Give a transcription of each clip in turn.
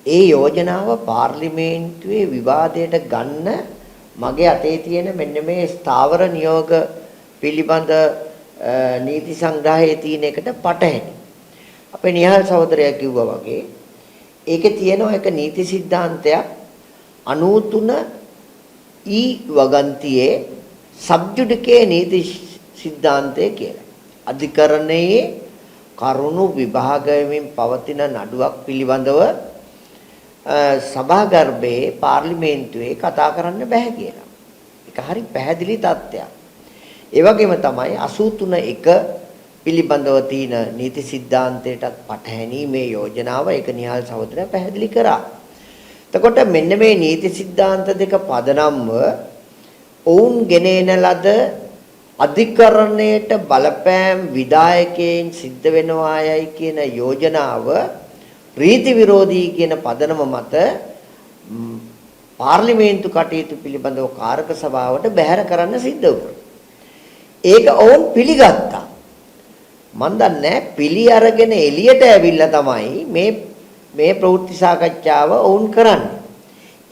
ඒ යෝජනාව පාර්ලිමේන්තුවේ විවාදයට ගන්න මගේ අතේ තියෙන මෙන්න මේ ස්ථාවර නියෝග පිළිබඳ නීති සංග්‍රහයේ තියෙන එකට පටහැනි. අපේ නිහාල් සහෝදරයා කිව්වා වගේ ඒකේ තියෙනවා එක නීති સિદ્ધාන්තයක් 93 ඊ වගන්තියේ සබ්ජුඩිකේ නීති સિદ્ધාන්තය කියලා. අධිකරණයේ කරුණු විභාගයෙන් පවතින නඩුවක් පිළිබඳව සභාගර්භයේ පාර්ලිමේන්තුවේ කතා කරන්න බෑ කියලා. ඒක හරි පැහැදිලි තත්ත්වයක්. ඒ වගේම තමයි 83.1 පිළිබඳව තියෙන නීති સિદ્ધාන්තයටත් පටහැනි මේ යෝජනාව. ඒක නිහාල් සහෝදරයා පැහැදිලි කරා. එතකොට මෙන්න මේ නීති સિદ્ધාන්ත දෙක පදනම්ව ඔවුන් ගෙනෙන ලද අධිකරණයට බලපෑම් විධායකයන් සිද්ධ වෙනවායයි කියන යෝජනාව රීති විරෝධී කියන පදනම මත පාර්ලිමේන්තු කටයුතු පිළිබඳව කාරක සභාවට බැහැර කරන්න සිද්ධ වුණා. ඒක ඔවුන් පිළිගත්තා. මන් දන්නේ පිළි අරගෙන එළියට ඇවිල්ලා තමයි මේ ප්‍රවෘත්ති සාකච්ඡාව ඔවුන් කරන්නේ.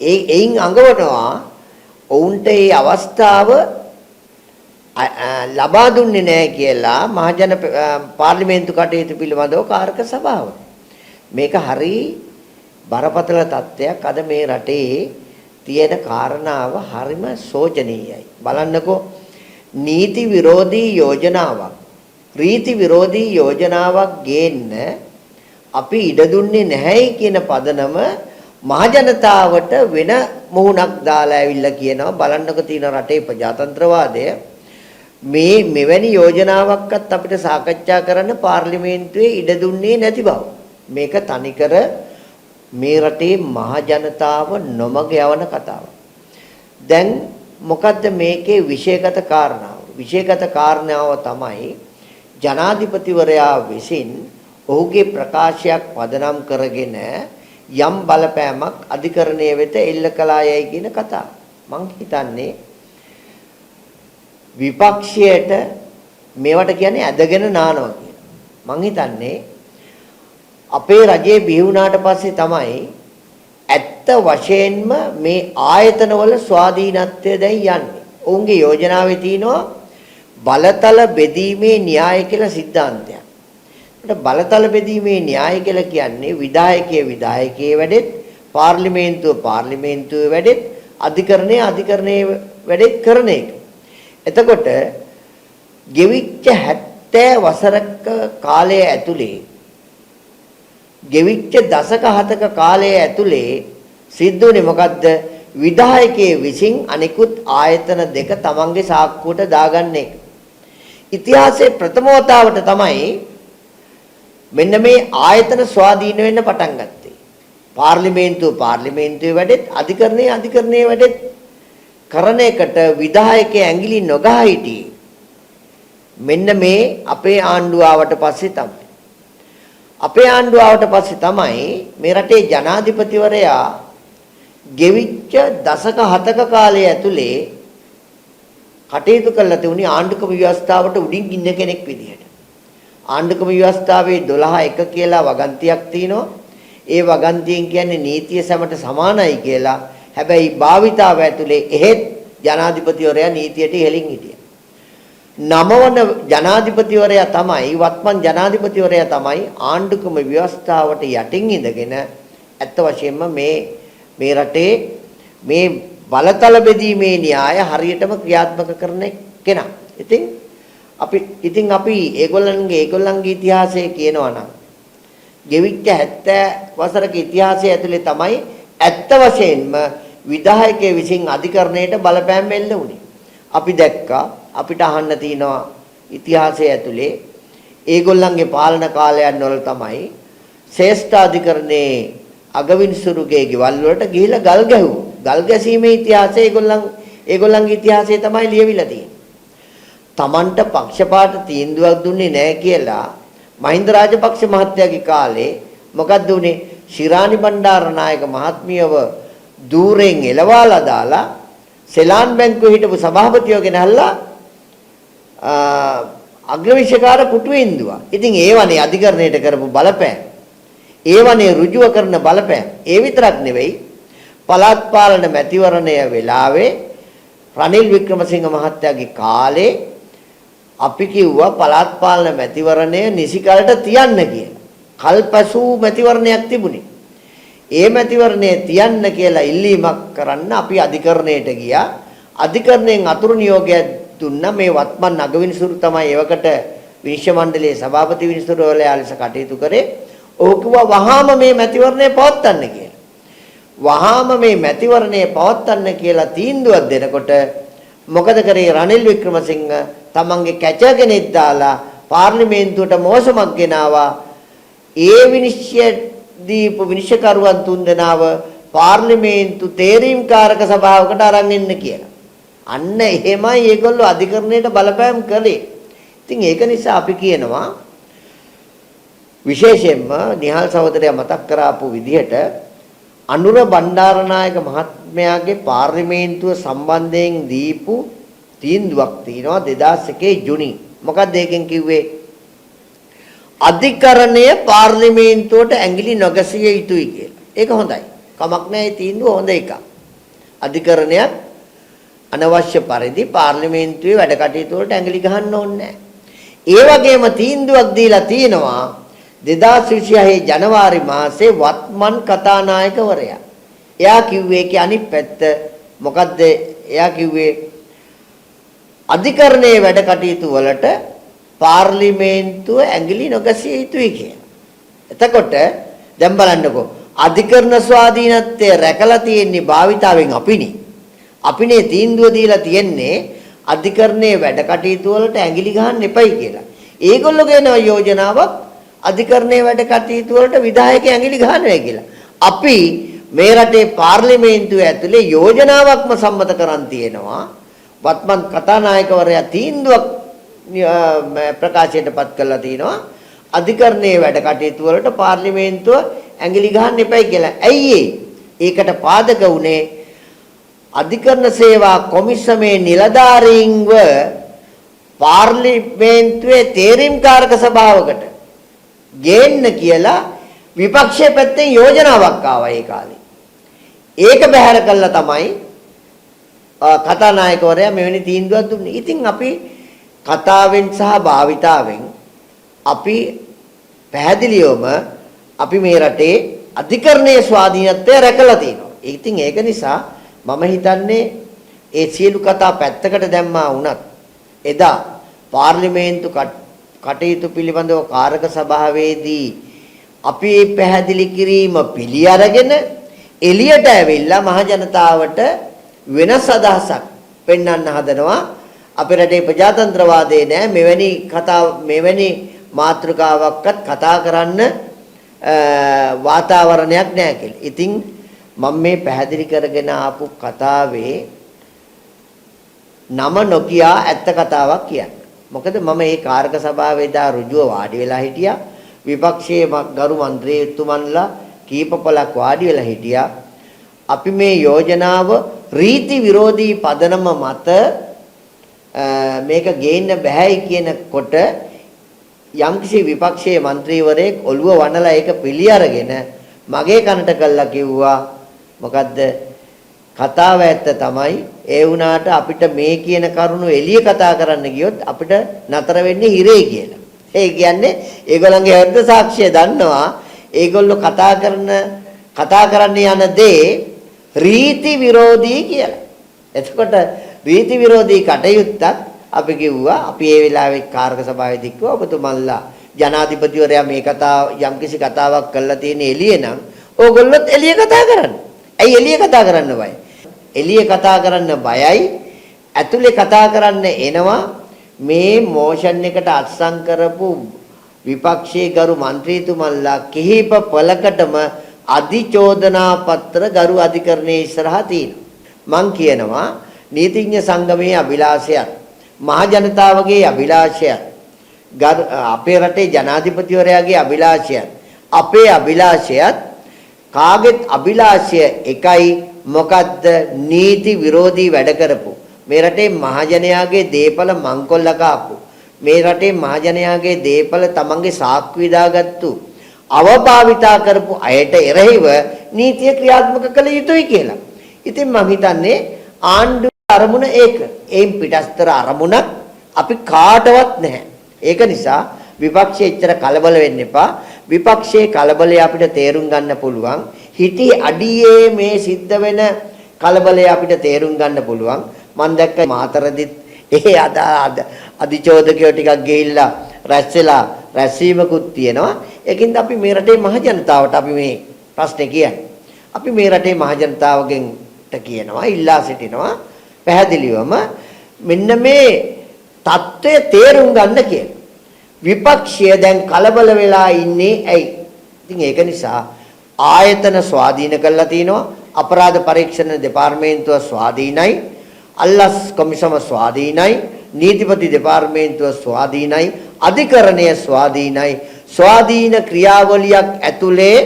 එයින් අඟවනවා ඔවුන්ට මේ අවස්ථාව ලබා දුන්නේ නැහැ කියලා මහජන පාර්ලිමේන්තු කටයුතු පිළිබඳව කාරක සභාවට. මේක හරි බරපතල තත්ත්වයක්. අද මේ රටේ තියෙන කාරණාව හරිම සෝචනීයයි. බලන්නකෝ නීති විරෝධී යෝජනාවක් රීති විරෝධී යෝජනාවක් ගේන්න අපි ඉඩ දුන්නේ නැහැයි කියන පදනම මහජනතාවට වෙන මුහුණක් දාලා ඇවිල්ලා කියනවා බලන්නකෝ තියෙන රටේ ප්‍රජාතන්ත්‍රවාදය මේ මෙවැනි යෝජනාවක්වත් අපිට සාකච්ඡා කරන්න පාර්ලිමේන්තුවේ ඉඩ දුන්නේ නැති බව. මේක තනිකර මේ රටේ මහජනතාව නොමග යවන කතාවක්. දැන් මොකද්ද මේකේ විශේෂගත කාරණාව? විශේෂගත කාරණාව තමයි ජනාධිපතිවරයා විසින් ඔහුගේ ප්‍රකාශයක් පදනම් කරගෙන යම් බලපෑමක් අධිකරණයේ වෙත එල්ල කළායයි කියන කතාව. මං හිතන්නේ විපක්ෂයට මේවට කියන්නේ ඇදගෙන නානවා කියලා. මං හිතන්නේ අපේ රජයේ බිහි වුණාට පස්සේ තමයි ඇත්ත වශයෙන්ම මේ ආයතනවල ස්වාධීනත්වය දැන් යන්නේ. ඔවුන්ගේ යෝජනාවේ තියෙනවා බලතල බෙදීමේ න්‍යාය කියලා සිද්ධාන්තයක්. ඒකට බලතල බෙදීමේ න්‍යාය කියලා කියන්නේ විධායකයේ වැඩෙත්, පාර්ලිමේන්තුවේ වැඩෙත්, අධිකරණයේ වැඩෙත් කරන එක. එතකොට ගෙවිච්ච 70 වසරක කාලය ඇතුලේ ගෙවිච්ච දශක 7ක කාලය ඇතුලේ සිද්ධ වුණේ මොකද්ද? විධායකයේ විසින් අනිකුත් ආයතන දෙක තමන්ගේ සාක්කුවට දාගන්න එක. ඉතිහාසයේ ප්‍රථම වතාවට තමයි මෙන්න මේ ආයතන ස්වාධීන වෙන්න පටන් ගත්තේ. පාර්ලිමේන්තුවේ වැඩෙත්, අධිකරණයේ වැඩෙත් කරන එකට විධායකයේ ඇඟිලි නොගහ හිටියේ. මෙන්න මේ අපේ ආණ්ඩුව ආවට පස්සේ තමයි. අපේ ආණ්ඩුව ආවට පස්සේ තමයි මේ රටේ ජනාධිපතිවරයා ගෙවිච්ච දශක 7ක කාලය ඇතුලේ කටයුතු කළා තියුණේ ආණ්ඩුක්‍රම ව්‍යවස්ථාවට උඩින් ඉන්න කෙනෙක් විදිහට. ආණ්ඩුක්‍රම ව්‍යවස්ථාවේ 12.1 කියලා වගන්තියක් තියෙනවා. ඒ වගන්තියෙන් කියන්නේ නීතිය සමට සමානයි කියලා. හැබැයි භාවිතාව ඇතුලේ එහෙත් ජනාධිපතිවරයා නීතියට ඉහළින් හිටියා. නමවන ජනාධිපතිවරයා තමයි වත්මන් ජනාධිපතිවරයා තමයි ආණ්ඩුක්‍රම ව්‍යවස්ථාවට යටින් ඉඳගෙන ඇත්ත වශයෙන්ම මේ රටේ මේ බලතල බෙදීමේ න්‍යාය හරියටම ක්‍රියාත්මක කරන කෙනා. ඉතින් අපි ඒගොල්ලන්ගේ ඉතිහාසය කියනවා නම් ගෙවිච්ච 70 වසරක ඉතිහාසය ඇතුලේ තමයි ඇත්ත වශයෙන්ම විධායකයේ විසින් අධිකරණයට බලපෑම් එල්ල වුණේ. අපි දැක්කා අපිට අහන්න තියෙනවා ඉතිහාසය ඇතුලේ ඒගොල්ලන්ගේ පාලන කාලයන් වල තමයි ශ්‍රේෂ්ඨ අධිකරණයේ අගවිනිසුරුගේ ගෙවල් වලට ගිහිලා ගල් ගැහුවා. ගල් ගැසීමේ ඉතිහාසය ඒගොල්ලන්ගේ ඉතිහාසය තමයි ලියවිලා තියෙන්නේ. Tamanට පක්ෂපාත තීන්දුවක් දුන්නේ නැහැ කියලා මහින්ද රාජපක්ෂ මහත්තයාගේ කාලේ මොකක්ද උනේ? ශිරානි බණ්ඩාරනායක මහත්මියව දූරෙන් එලවාලා දාලා සෙලාන් බැංකුවේ හිටපු සභාපතියෝ ගෙනල්ලා අග්‍රවිශකාර පුටුවේ ඉඳුවා. ඉතින් ඒවනේ අධිකරණයට කරපු බලපෑම. ඒවනේ ඍජුව කරන බලපෑම. ඒ විතරක් නෙවෙයි පළාත් පාලන මැතිවරණය වෙලාවේ රනිල් වික්‍රමසිංහ මහත්තයාගේ කාලේ අපි කිව්වා පළාත් පාලන මැතිවරණය නිසිකලට තියන්න කියලා. කල්පසූ මැතිවරණයක් තිබුණේ. ඒ මැතිවරණය තියන්න කියලා ඉල්ලීමක් කරන්න අපි අධිකරණයට ගියා. අධිකරණයෙන් අතුරු නියෝගයක් දුන්නා. මේ වත්මන් අගවිනිසුරු තමයි එවකට විනිශ්චය මණ්ඩලයේ සභාපති විනිසුරුවරයා ලෙස කටයුතු කරේ. ඔහු කිව්වා වහාම මේ මැතිවරණය පවත්වන්න කියලා. වහාම මේ මැතිවරණය පවත්වන්න කියලා තීන්දුවක් දෙනකොට මොකද කරේ රනිල් වික්‍රමසිංහ තමන්ගේ කැච කෙනෙක් දාලා පාර්ලිමේන්තුවට මෝසමක් ගෙනාවා. ඒ විනිශ්චය දීපු විනිශ්චයකරුවන් තුන්දෙනාව පාර්ලිමේන්තු තේරීම්කාරක සභාවකට අරන් එන්න කියලා. අන්න එහෙමයි ඒගොල්ලෝ අධිකරණයට බලපෑම් කළේ. ඉතින් ඒක නිසා අපි කියනවා විශේෂයෙන්ම නිහාල් සහෝදරයා මතක් කරාපු විදිහට අනුර බණ්ඩාරනායක මහත්මයාගේ පාර්ලිමේන්තුව සම්බන්ධයෙන් දීපු තීන්දුවක් තියෙනවා 2001 ජුනි. මොකක්ද ඒකෙන් කිව්වේ? අධිකරණය පාර්ලිමේන්තුවට ඇඟිලි නොගැසිය යුතුයි කියලා. ඒක හොඳයි. කමක් නැහැ ඒ තීන්දුව හොඳ එකක්. අධිකරණයක් අනවශ්‍ය පරිදි පාර්ලිමේන්තුවේ වැඩ කටයුතු වලට ඇඟිලි ගහන්න ඕනේ නැහැ. ඒ වගේම තීන්දුවක් දීලා තියෙනවා 2026 ජනවාරි මාසේ වත්මන් කතානායකවරයා. එයා කිව්වේ කි අනිත් පැත්ත මොකද්ද? එයා කිව්වේ අධිකරණයේ වැඩ කටයුතු වලට පාර්ලිමේන්තුව ඇඟිලි නොගැසිය යුතුයි කියලා. එතකොට දැන් බලන්නකෝ අධිකරණ ස්වාධීනත්වය රැකලා තියෙන්නේ භාවිතාවෙන් අපිනේ. අපිනේ තීන්දුව දීලා තියෙන්නේ අධිකරණයේ වැඩ කටයුතු වලට ඇඟිලි ගහන්න එපයි කියලා. ඒගොල්ලෝ කියන යෝජනාවක් අධිකරණයේ වැඩ කටයුතු වලට විධායකයන් ඇඟිලි ගහනවා කියලා. අපි මේ රටේ පාර්ලිමේන්තුව ඇතුලේ යෝජනාවක්ම සම්මත කරන් තියෙනවා. වත්මන් කතානායකවරයා තීන්දුවක් ප්‍රකාශයටපත් කළා තිනවා අධිකරණයේ වැඩ කටයුතු වලට පාර්ලිමේන්තුව ඇඟිලි ගහන්න එපයි කියලා. ඇයි ඒකට පාදක වුණේ? අධිකරණ සේවා කොමිසමේ නිලධාරීන්ව පාර්ලිමේන්තුවේ තේරීම්කාරක සභාවකට ගේන්න කියලා විපක්ෂයේ පැත්තෙන් යෝජනාවක් ආවා ඒ කාලේ. ඒක බැහැර කළා තමයි කතානායකවරයා මෙවැනි තීන්දුවක් දුන්නේ. ඉතින් අපි කතාවෙන් සහ භාවිතාවෙන් අපි පැහැදිලිවම අපි මේ රටේ අධිකරණයේ ස්වාධීනත්වය රැකලා තියෙනවා. ඉතින් ඒක නිසා මම හිතන්නේ ඒ සියලු කතා පැත්තකට දැම්මා වුණත් එදා පාර්ලිමේන්තු කටයුතු පිළිබඳව කාරක සභාවේදී අපි පැහැදිලි කිරීම පිළි අරගෙන එළියට ඇවිල්ලා මහ ජනතාවට වෙනස් අදහසක් පෙන්වන්න හදනවා. අපේ රටේ ප්‍රජාතන්ත්‍රවාදයේ නෑ මෙවැනි මාතෘකාවක්වත් කතා කරන්න වාතාවරණයක් නෑ කියලා. ඉතින් මම මේ පැහැදිලි කරගෙන ආපු කතාවේ නම නොකියා ඇත්ත කතාවක් කියන්නේ. මොකද මම මේ කාර්ක සභාවේ දා ඍජුව වාඩි වෙලා හිටියා. විපක්ෂයේ ගරු മന്ത്രിතුමන්ලා කීපපලක් වාඩි වෙලා හිටියා. අපි මේ යෝජනාව රීති විරෝධී පදනම මත මේක ගේන්න බෑයි කියනකොට යම්කිසි විපක්ෂයේ മന്ത്രിවරයෙක් ඔළුව වනලා ඒක පිළි අරගෙන මගේ කනට කළා කිව්වා මොකද්ද කතාව ඇත්ත තමයි ඒ වුණාට අපිට මේ කියන කරුණු එළිය කතා කරන්න ගියොත් අපිට නතර වෙන්නේ හිරේ කියලා. ඒ කියන්නේ ඒගොල්ලන්ගේ හෘද සාක්ෂිය දන්නවා ඒගොල්ලෝ කතා කරන්න යන දේ රීති විරෝධී කියලා. එතකොට රීති විරෝධී කටයුත්තක් අපි කිව්වා අපි ඒ වෙලාවේ කාර්ක සභාවේදී කිව්වා ඔබතුමන්ලා ජනාධිපතිවරයා මේ කතාව යම්කිසි කතාවක් කරලා තියෙන එළියේ නම් ඕගොල්ලොත් එළිය කතා කරන්න. ඇයි එළිය කතා කරන්න බයයි? එළිය කතා කරන්න බයයි. ඇතුලේ කතා කරන්න එනවා මේ මෝෂන් එකට අත්සන් කරපු විපක්ෂයේ ගරු മന്ത്രിතුමන්ලා කිහිප පළකටම අධිචෝදනා පත්‍ර ගරු අධිකරණයේ ඉස්සරහා තියෙනවා. මං කියනවා නීතිඥ සංගමයේ අභිලාෂයත් මහ ජනතාවගේ අභිලාෂයත් අපේ රටේ ජනාධිපතිවරයාගේ අභිලාෂයත් අපේ අභිලාෂයත් කාගෙත් අභිලාෂය එකයි. මොකද්ද? නීති විරෝධී වැඩ කරපු මේ රටේ මහජනයාගේ දේපල මංකොල්ල කාපු මේ රටේ මහජනයාගේ දේපල තමන්ගේ සාක්කු විදාගත්තු අවභාවිතා කරපු අයට එරෙහිව නීතිය ක්‍රියාත්මක කළ යුතුයි කියලා. ඉතින් මම හිතන්නේ ආණ්ඩුවේ අරමුණ ඒක. ඒන් පිටස්තර අරමුණක් අපි කාටවත් නැහැ. ඒක නිසා විපක්ෂයේ එච්චර කලබල වෙන්න එපා. විපක්ෂයේ කලබලය අපිට තේරුම් ගන්න පුළුවන්. හිටි අඩියේ මේ සිද්ධ වෙන කලබලය අපිට තේරුම් ගන්න පුළුවන්. මම දැක්ක මාතරදිත් ඒ අධිචෝදකයෝ ටිකක් ගිහිල්ලා රැස්ලා රැස්වීමකුත් තියෙනවා. ඒකින්ද අපි මේ රටේ මහ ජනතාවට අපි මේ ප්‍රශ්නේ කියන්නේ. අපි මේ රටේ මහ ජනතාවගෙන්ට කියනවා ඉල්ලා සිටිනවා පැහැදිලිවම මෙන්න මේ தত্ত্বය තේරුම් ගන්න කියලා. විපක්ෂය දැන් කලබල වෙලා ඉන්නේ ඇයි? ඉතින් ඒක නිසා ආයතන ස්වාධීන කරලා තිනවා. අපරාධ පරීක්ෂණ දෙපාර්තමේන්තුව ස්වාධීනයි. අල්ලස් කොමිසම ස්වාධීනයි. නීතිපති දෙපාර්තමේන්තුව ස්වාධීනයි. අධිකරණය ස්වාධීනයි. ස්වාධීන ක්‍රියාවලියක් ඇතුලේ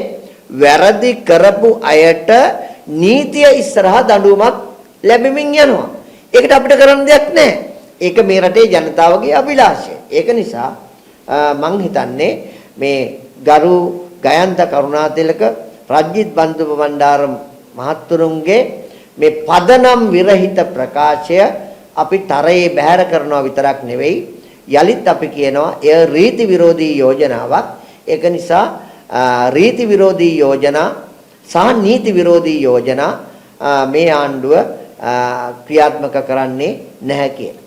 වැරදි කරපු අයට නීතිය ඉස්සරහා දඬුවමක් ලැබෙමින් යනවා. ඒකට අපිට කරන්න දෙයක් නැහැ. ඒක මේ රටේ ජනතාවගේ අභිලාෂය. ඒක නිසා මං හිතන්නේ මේ ගරු ගයන්ත කරුණාතිලක රජිත් බන්දුප බණ්ඩාර මහත්තුරුන්ගේ මේ පදනම් විරහිත ප්‍රකාශය අපි තරයේ බැහැර කරනවා විතරක් නෙවෙයි යලිත් අපි කියනවා එය රීති විරෝධී යෝජනාවක්. ඒක නිසා රීති විරෝධී යෝජනා සහ නීති විරෝධී යෝජනා මේ ආණ්ඩුව ක්‍රියාත්මක කරන්නේ නැහැ කියලා.